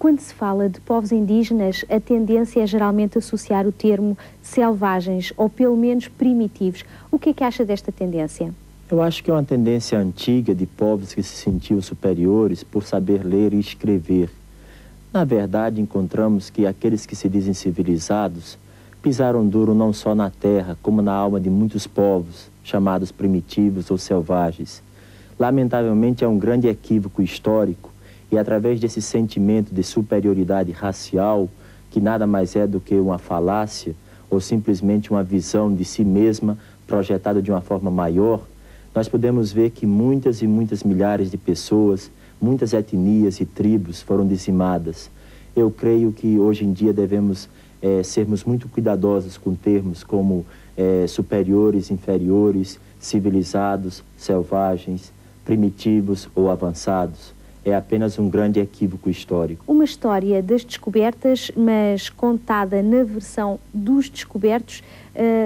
quando se fala de povos indígenas, a tendência é geralmente associar o termo selvagens, ou pelo menos primitivos. O que é que acha desta tendência? Eu acho que é uma tendência antiga de povos que se sentiam superiores por saber ler e escrever. Na verdade, encontramos que aqueles que se dizem civilizados pisaram duro não só na terra, como na alma de muitos povos, chamados primitivos ou selvagens. Lamentavelmente, é um grande equívoco histórico, e através desse sentimento de superioridade racial, que nada mais é do que uma falácia, ou simplesmente uma visão de si mesma projetada de uma forma maior, nós podemos ver que muitas e muitas milhares de pessoas, muitas etnias e tribos foram dizimadas. Eu creio que hoje em dia devemos sermos muito cuidadosos com termos como superiores, inferiores, civilizados, selvagens, primitivos ou avançados. É apenas um grande equívoco histórico. Uma história das descobertas, mas contada na versão dos descobertos,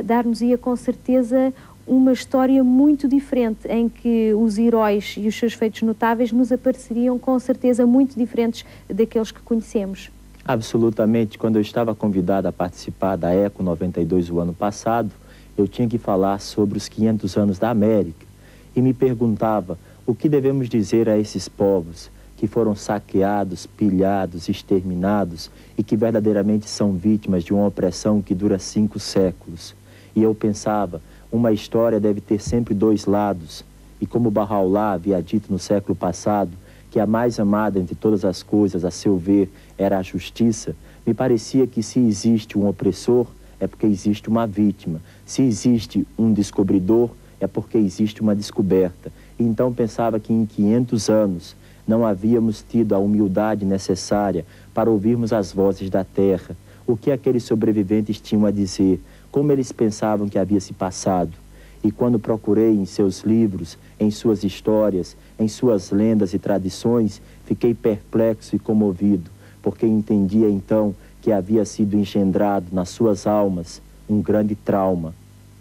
dar-nos-ia com certeza uma história muito diferente, em que os heróis e os seus feitos notáveis nos apareceriam com certeza muito diferentes daqueles que conhecemos. Absolutamente. Quando eu estava convidado a participar da ECO 92 o ano passado, eu tinha que falar sobre os 500 anos da América e me perguntava o que devemos dizer a esses povos que foram saqueados, pilhados, exterminados e que verdadeiramente são vítimas de uma opressão que dura 5 séculos. E eu pensava, uma história deve ter sempre 2 lados. E como Bahá'u'lláh havia dito no século passado que a mais amada entre todas as coisas, a seu ver, era a justiça, me parecia que se existe um opressor, é porque existe uma vítima. Se existe um descobridor, é porque existe uma descoberta. Então pensava que em 500 anos não havíamos tido a humildade necessária para ouvirmos as vozes da terra, o que aqueles sobreviventes tinham a dizer, como eles pensavam que havia se passado. E quando procurei em seus livros, em suas histórias, em suas lendas e tradições, fiquei perplexo e comovido, porque entendia então que havia sido engendrado nas suas almas um grande trauma,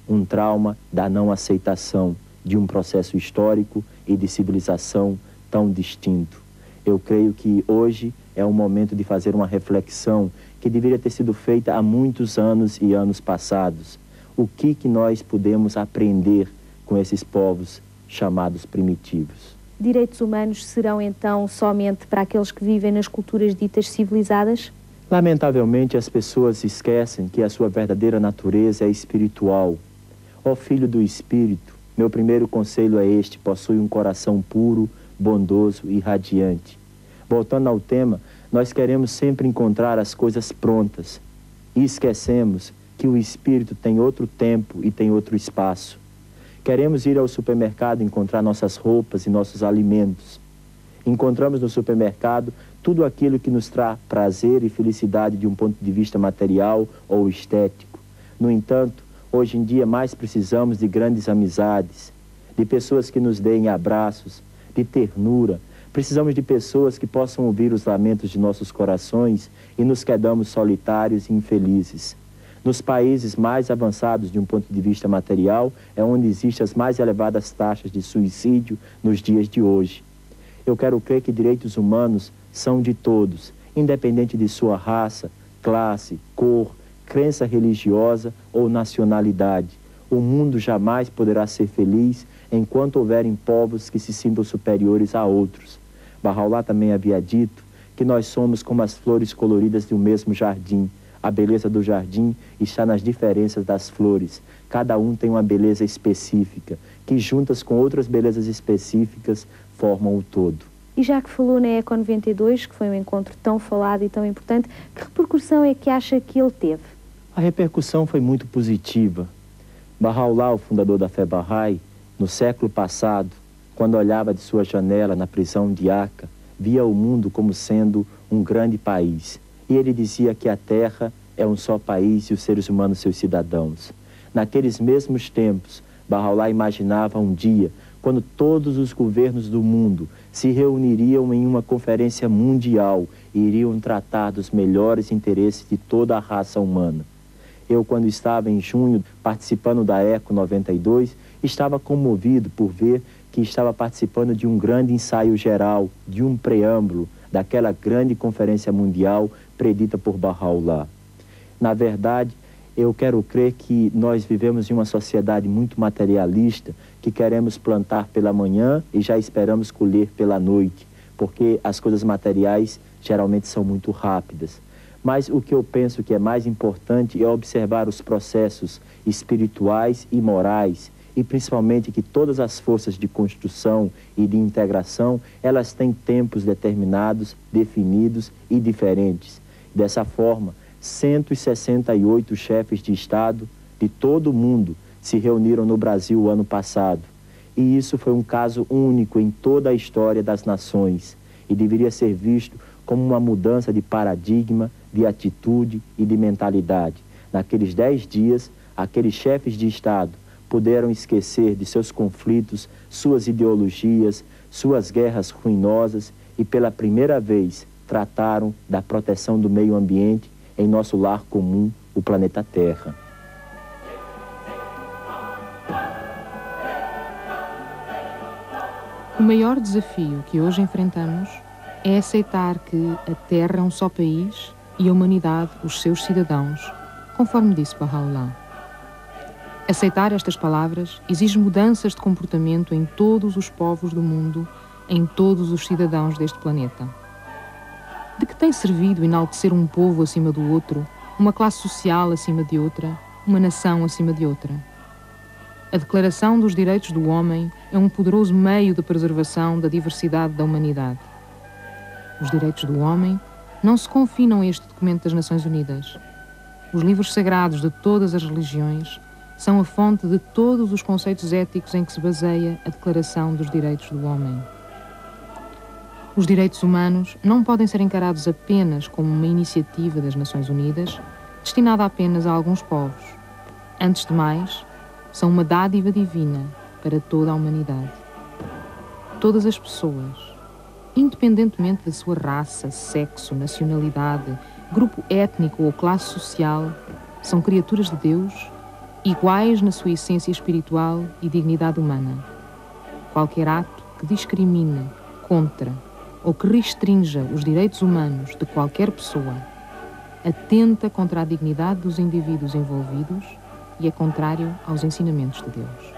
um trauma da não aceitação de um processo histórico e de civilização tão distinto. Eu creio que hoje é o momento de fazer uma reflexão que deveria ter sido feita há muitos anos e anos passados. O que nós podemos aprender com esses povos chamados primitivos? Direitos humanos serão então somente para aqueles que vivem nas culturas ditas civilizadas? Lamentavelmente, as pessoas esquecem que a sua verdadeira natureza é espiritual. Ó Filho do Espírito, meu primeiro conselho é este: possui um coração puro, bondoso e radiante. Voltando ao tema, nós queremos sempre encontrar as coisas prontas e esquecemos que o Espírito tem outro tempo e tem outro espaço. Queremos ir ao supermercado encontrar nossas roupas e nossos alimentos. Encontramos no supermercado tudo aquilo que nos traz prazer e felicidade de um ponto de vista material ou estético. No entanto, hoje em dia mais precisamos de grandes amizades, de pessoas que nos deem abraços, de ternura. Precisamos de pessoas que possam ouvir os lamentos de nossos corações e nos quedamos solitários e infelizes. Nos países mais avançados de um ponto de vista material é onde existem as mais elevadas taxas de suicídio nos dias de hoje. Eu quero crer que direitos humanos são de todos, independente de sua raça, classe, cor, crença religiosa ou nacionalidade. O mundo jamais poderá ser feliz enquanto houverem povos que se sintam superiores a outros. Bahá'u'lláh também havia dito que nós somos como as flores coloridas de um mesmo jardim. A beleza do jardim está nas diferenças das flores. Cada um tem uma beleza específica, que juntas com outras belezas específicas formam o todo. E já que falou na ECO 92, que foi um encontro tão falado e tão importante, que repercussão é que acha que ele teve? A repercussão foi muito positiva. Bahá'u'lláh, o fundador da fé Bahá'í, no século passado, quando olhava de sua janela na prisão de Aca, via o mundo como sendo um grande país. E ele dizia que a terra é um só país e os seres humanos seus cidadãos. Naqueles mesmos tempos, Bahá'u'lláh imaginava um dia quando todos os governos do mundo se reuniriam em uma conferência mundial e iriam tratar dos melhores interesses de toda a raça humana. Eu, quando estava em junho participando da ECO 92, estava comovido por ver que estava participando de um grande ensaio geral, de um preâmbulo, daquela grande conferência mundial predita por Baha'u'lláh. Na verdade, eu quero crer que nós vivemos em uma sociedade muito materialista, que queremos plantar pela manhã e já esperamos colher pela noite, porque as coisas materiais geralmente são muito rápidas. Mas o que eu penso que é mais importante é observar os processos espirituais e morais, e principalmente que todas as forças de construção e de integração, elas têm tempos determinados, definidos e diferentes. Dessa forma, 168 chefes de Estado de todo o mundo se reuniram no Brasil o ano passado. E isso foi um caso único em toda a história das nações e deveria ser visto como uma mudança de paradigma, de atitude e de mentalidade. Naqueles 10 dias, aqueles chefes de Estado puderam esquecer de seus conflitos, suas ideologias, suas guerras ruinosas e pela primeira vez trataram da proteção do meio ambiente em nosso lar comum, o planeta Terra. O maior desafio que hoje enfrentamos é aceitar que a Terra é um só país e a humanidade os seus cidadãos, conforme disse Baha'u'lláh. Aceitar estas palavras exige mudanças de comportamento em todos os povos do mundo, em todos os cidadãos deste planeta. De que tem servido enaltecer um povo acima do outro, uma classe social acima de outra, uma nação acima de outra? A Declaração dos Direitos do Homem é um poderoso meio de preservação da diversidade da humanidade. Os direitos do homem não se confinam a este documento das Nações Unidas. Os livros sagrados de todas as religiões são a fonte de todos os conceitos éticos em que se baseia a Declaração dos Direitos do Homem. Os direitos humanos não podem ser encarados apenas como uma iniciativa das Nações Unidas, destinada apenas a alguns povos. Antes de mais, são uma dádiva divina para toda a humanidade. Todas as pessoas, independentemente da sua raça, sexo, nacionalidade, grupo étnico ou classe social, são criaturas de Deus, iguais na sua essência espiritual e dignidade humana. Qualquer ato que discrimine contra ou que restrinja os direitos humanos de qualquer pessoa atenta contra a dignidade dos indivíduos envolvidos e é contrário aos ensinamentos de Deus.